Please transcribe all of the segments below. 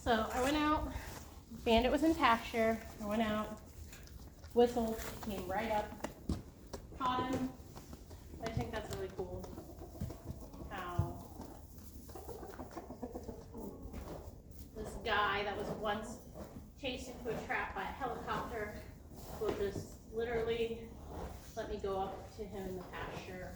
So I went out, Bandit was in pasture, I went out, whistled, came right up, caught him. I think that's really cool how this guy that was once chased into a trap by a helicopter will just literally let me go up to him in the pasture,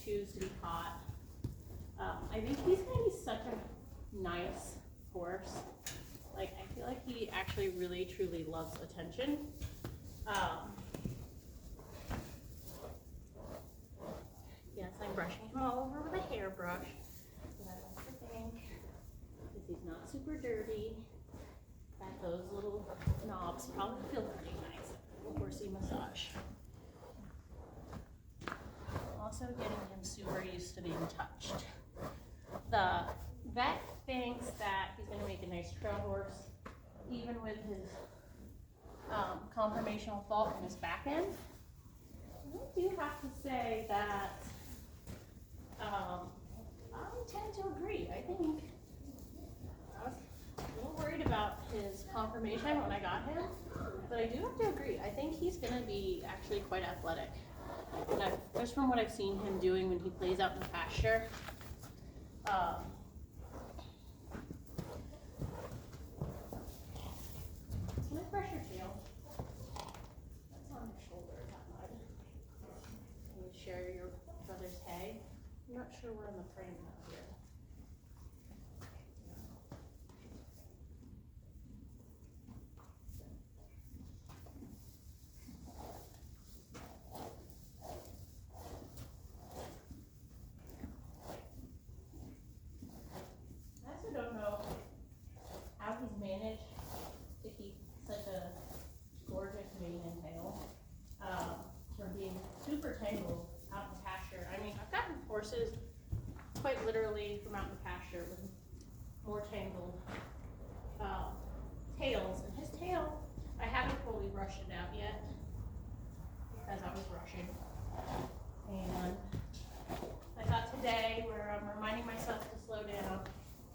choose to be caught. I think he's gonna be such a nice horse. Like, I feel like he actually really truly loves attention. Yes, I'm brushing him all over with a hairbrush, but I like to think, because he's not super dirty, that those little knobs probably feel pretty nice. A little horsey massage. Also getting him super used to being touched. The vet thinks that he's going to make a nice trail horse, even with his conformational fault in his back end. I do have to say that I tend to agree. I think I was a little worried about his conformation when I got him, but I do have to agree. I think he's going to be actually quite athletic. And just from what I've seen him doing when he plays out in the pasture, can I brush your tail? That's on your shoulder, that mud. Can you share your brother's hay? I'm not sure we're in the frame out here. I also don't know how he's managed to keep such a gorgeous mane and tail from being super tangled out in the pasture. I mean, I've gotten horses quite literally from out in the pasture with more tangled tails. And his tail, I haven't fully brushed it out yet because I was rushing. And I thought today, where I'm reminding myself to slow down,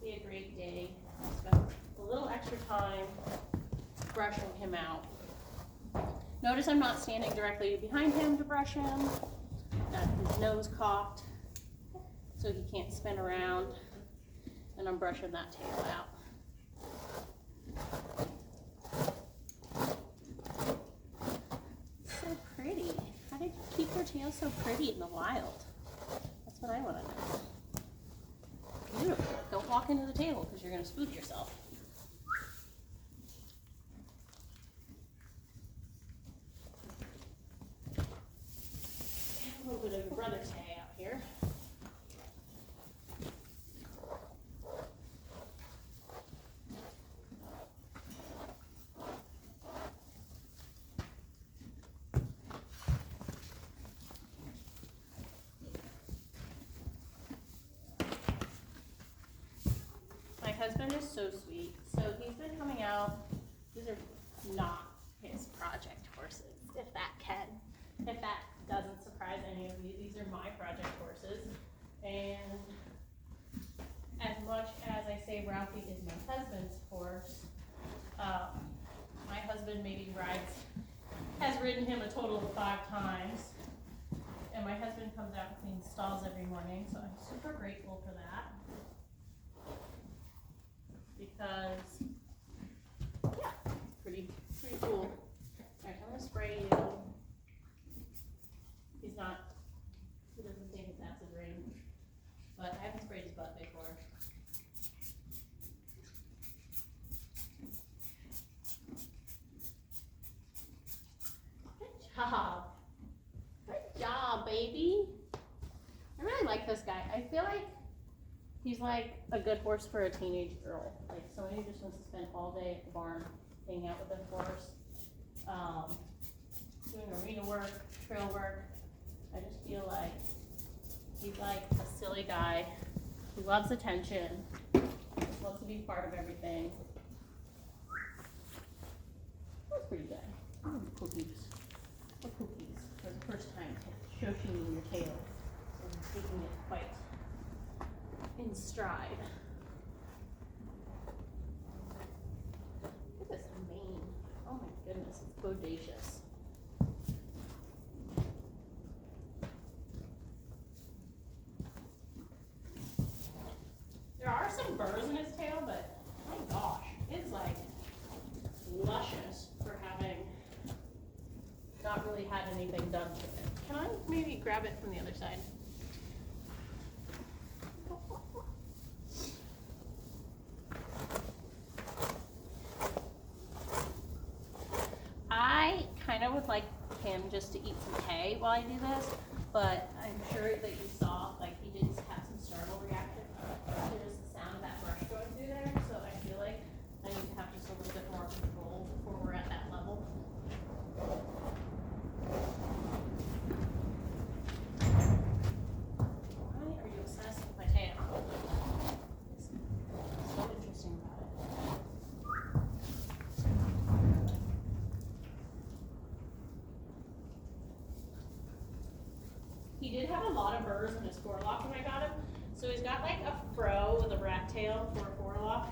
be a great day. Spend a little extra time brushing him out. Notice I'm not standing directly behind him to brush him. Got his nose cocked so he can't spin around, and I'm brushing that tail out. So pretty. How did you keep your tail so pretty in the wild? That's what I want to know. Beautiful. Don't walk into the table because you're going to spook yourself. A little bit of your brother's hay out here. My husband is so sweet. So he's been coming out. These are not his project horses, if that doesn't surprise any of you. These are my project horses. And as much as I say Ralphie is my husband's horse, my husband maybe has ridden him a total of 5 times. And my husband comes out and cleans stalls every morning, so I'm super grateful for that. Because, yeah, it's pretty cool. Alright, I'm gonna spray you. He doesn't think it's acid rain, but I haven't sprayed his butt before. Good job. Good job, baby. I really like this guy. I feel like he's like a good horse for a teenage girl. Like somebody who just wants to spend all day at the barn, hanging out with the horse, doing arena work, trail work. I just feel like he's like a silly guy who loves attention, just wants to be part of everything. That's pretty good. Cookies. What cookies? For the first time, shushing your tail and taking it quite in stride. bodacious. There are some burrs in his tail, but my gosh, it's like luscious for having not really had anything done to it. Can I maybe grab it from the other side? I kind of would like him just to eat some hay while I do this, but I'm sure that you saw, like, he did have some startle reaction. There's the sound of that brush going through there, so I feel like I need to have just a little bit more control before we're at that level. Why are you obsessed with my tail? It's so interesting about it. He did have a lot of burrs in his forelock when I got him. So he's got like a fro with a rat tail for a forelock.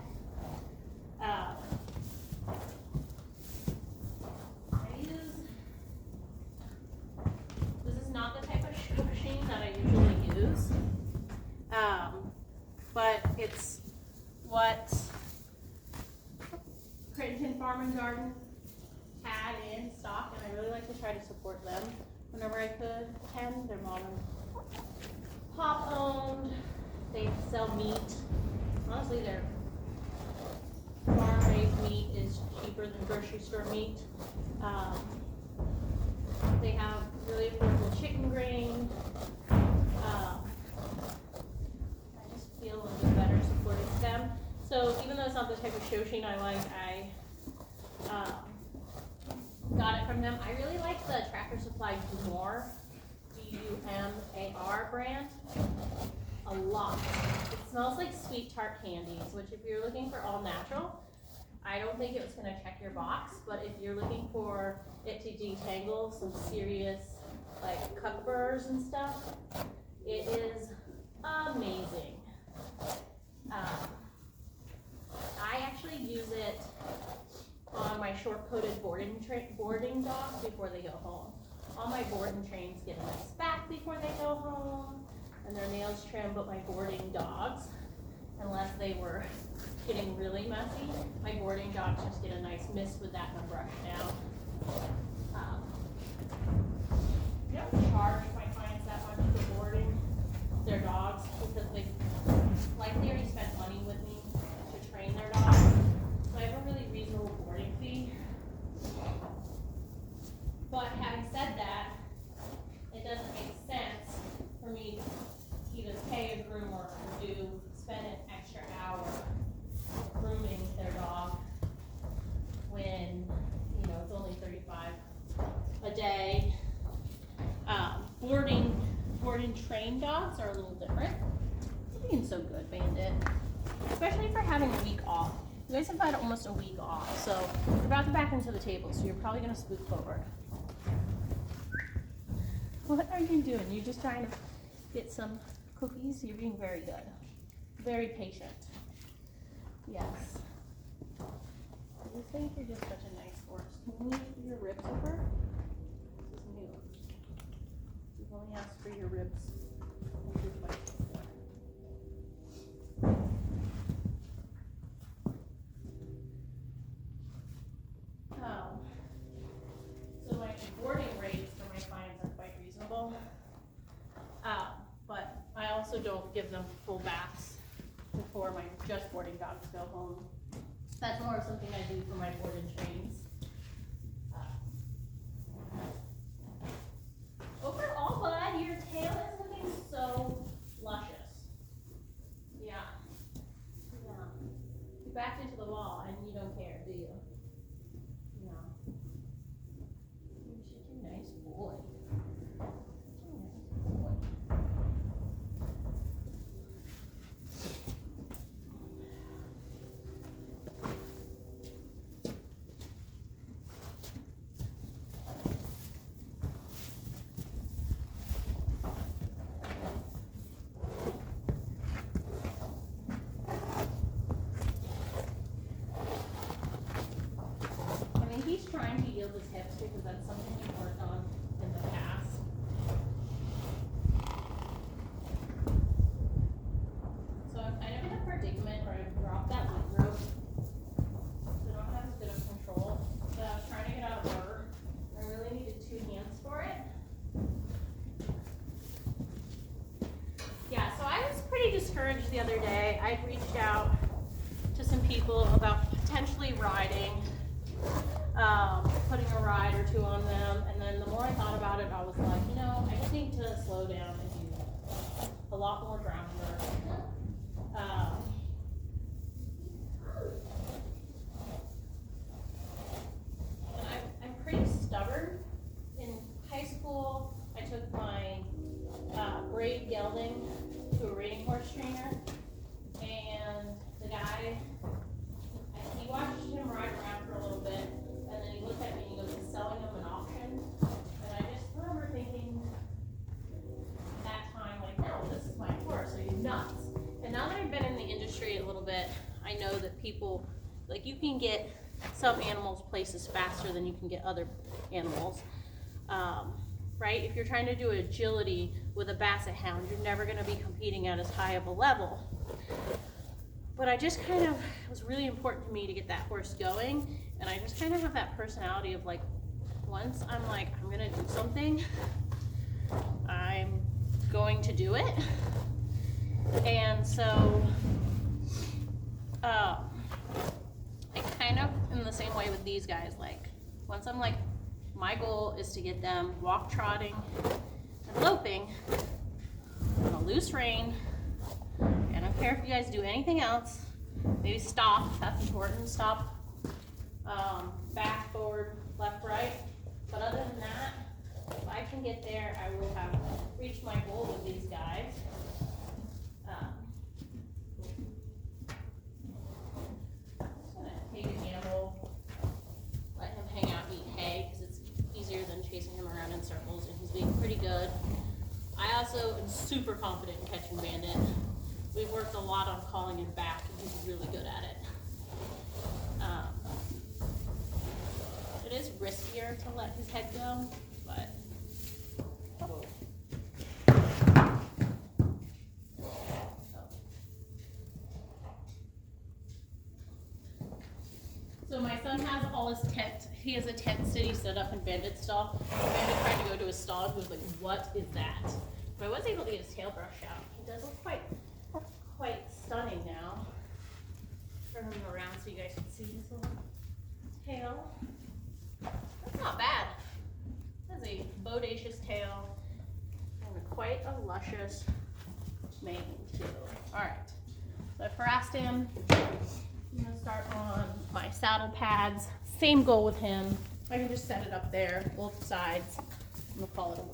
This is not the type of machine that I usually use. But it's what Creighton Farm and Garden had in stock, and I really like to try to support them whenever I can. Their mom and pop owned. They sell meat. Honestly, their farm-raised meat is cheaper than grocery store meat. They have really affordable chicken grain. I just feel a little bit better supporting them. So even though it's not the type of Shoshin I like, I got it from them. I really like the Tractor Supply Dumar, D-U-M-A-R brand, a lot. It smells like sweet tart candies, which if you're looking for all natural, I don't think it was gonna check your box, but if you're looking for it to detangle some serious like cup burrs and stuff, it is amazing. I actually use it on my short-coated boarding dogs before they go home. All my boarding trains get a nice bath before they go home, and their nails trimmed, but my boarding dogs, unless they were getting really messy, my boarding dogs just get a nice mist with that and a brush down. I don't charge my clients that much for boarding their dogs because they already spent money with me to train their dogs. So I have a really reasonable boarding fee. But having said that, it doesn't make sense for me to either pay a groomer or spend an extra hour grooming their dog when, it's only $35 a day. Boarding trained dogs are a little different. You're being so good, Bandit. Especially for having a week off. You guys have had almost a week off, so you're about to back into the table, so you're probably gonna spook forward. What are you doing? You're just trying to get some cookies? You're being very good. Very patient. Yes. You think you're just such a nice horse. Can you move your ribs over? This is new. You've only asked for your ribs once or twice before. So my boarding rates for my clients are quite reasonable. But I also don't give them full baths before my just boarding dogs go home. That's more of something I do for my board and trains. Overall, bud, your tail is looking so luscious. Yeah. You backed into the wall and you don't care, do you? No. You're such a nice boy. people about potentially riding, putting a ride or two on them, and then the more I thought about it, I was like, you know, I just need to slow down and do a lot more groundwork. And I'm pretty stubborn. In high school, I took my braid gelding to a reining horse trainer, and the guy, he watched him ride around for a little bit, and then he looked at me and he goes, he's selling him an auction. And I just remember thinking that time, like, no, this is my horse, are you nuts? And now that I've been in the industry a little bit, I know that people, like, you can get some animals places faster than you can get other animals. Right? If you're trying to do agility with a basset hound, you're never going to be competing at as high of a level. But I just kind of, it was really important to me to get that horse going, and I just kind of have that personality of like, once I'm like, I'm going to do something, I'm going to do it. And so, I kind of, in the same way with these guys, like, once I'm like, my goal is to get them walk trotting and loping on a loose rein. And I don't care if you guys do anything else. Maybe stop, that's important, stop, back, forward, left, right. But other than that, if I can get there, I will have reached my goal with these guys. I'm just gonna take a gamble, let him hang out, eat hay, because it's easier than chasing him around in circles, and he's being pretty good. I also am super confident in catching Bandit. We've worked a lot on calling him back, and he's really good at it. It is riskier to let his head go, but so my son has all his tent. He has a tent city set up in Bandit's stall. Bandit tried to go to his stall and was like, "What is that?" But I was able to get his tail brush out. He does look quite stunning now. Turn him around so you guys can see his little tail. That's not bad. That's a bodacious tail and quite a luscious mane too. All right, so I harassed him. I'm gonna start on my saddle pads. Same goal with him. I can just set it up there, both sides. I'm gonna call it a week.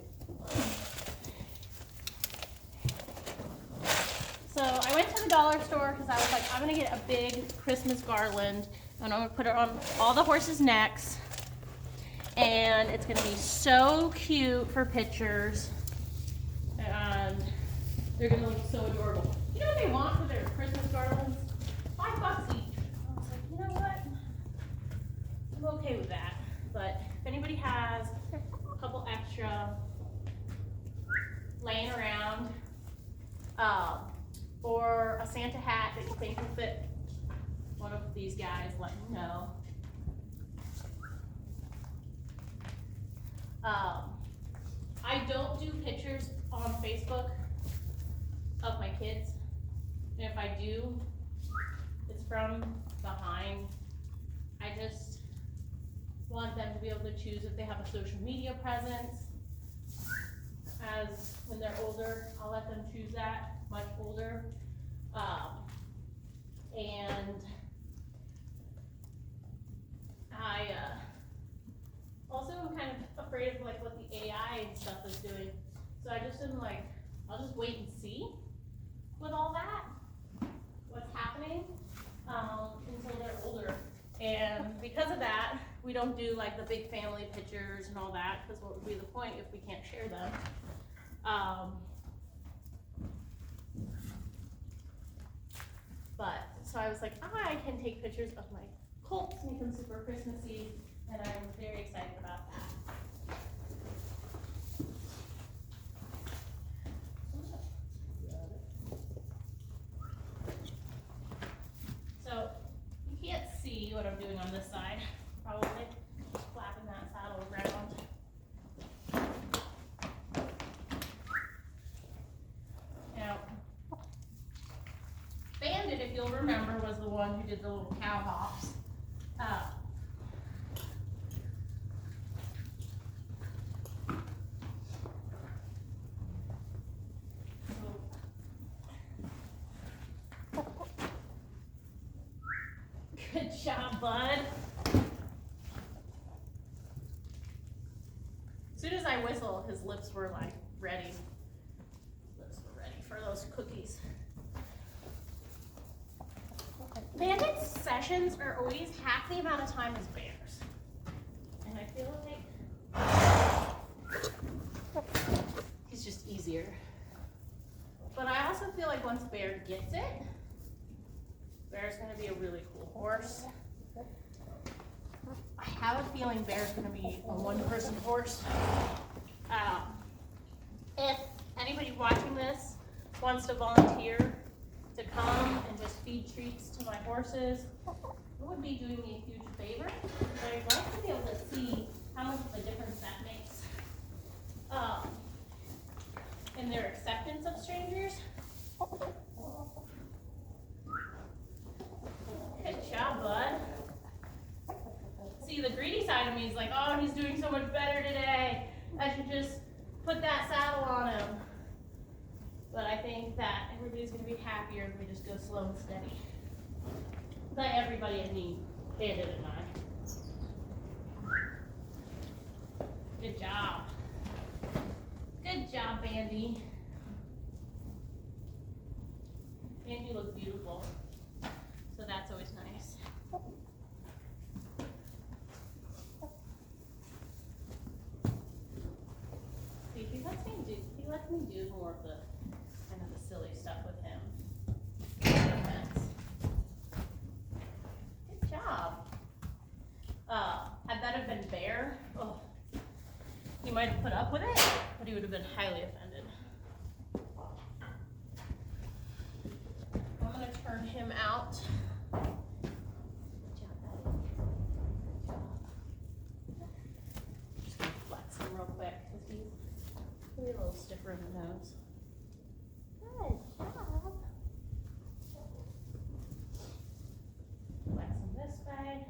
So I went to the dollar store because I was like, I'm gonna get a big Christmas garland and I'm gonna put it on all the horses' necks. And it's gonna be so cute for pictures. And they're gonna look so adorable. You know what they want for their Christmas garlands? $5 each. I was like, you know what? I'm okay with that. But if anybody has a couple extra laying around, or a Santa hat that you think will fit one of these guys, let me know. I don't do pictures on Facebook of my kids, and if I do, it's from behind. I just want them to be able to choose if they have a social media presence. As when they're older, I'll let them choose that, much older. And I also am kind of afraid of like what the AI and stuff is doing. So I just am like, I'll just wait and see with all that, what's happening, until they're older. And because of that, we don't do like the big family pictures and all that, because what would be the point if we can't share them? But so I was like, I can take pictures of my colts, make them super Christmassy, and I'm very excited about that. So you can't see what I'm doing on this side, probably flapping that saddle around. Now, Bandit, if you'll remember, was the one one who did the little cow hops. Good job, bud. As soon as I whistle, his lips were like ready. His lips were ready for those cookies. Bandit's sessions are always half the amount of time as Bear's. And I feel like he's just easier. But I also feel like once Bear gets it, Bear's gonna be a really cool horse. I have a feeling Bear's gonna be a one-person horse. If anybody watching this wants to volunteer to come and just feed treats to my horses, it would be doing me a huge favor. But I'd like to be able to see how much of a difference that makes in their acceptance of strangers. Good job, bud. See, the greedy side of me is like, oh, he's doing so much better today. I should just put that saddle on him. But I think that everybody's going to be happier if we just go slow and steady. By everybody, I mean Bandit and I. Good job. Good job, Bandy. Bandy looks beautiful. So that's always nice. See, he lets me do more of the kind of the silly stuff with him. Good job. Had that have been Bear, he might have put up with it, but he would have been highly offended. I'm gonna turn him out. Good job, buddy. Good job. Just gonna flex him real quick because he's a little stiffer in the nose. Good job. Flex him this way.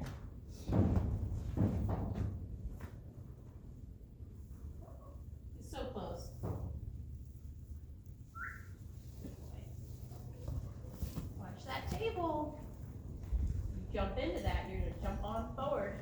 He's so close. Watch that table. You jump into that, you're gonna jump on forward.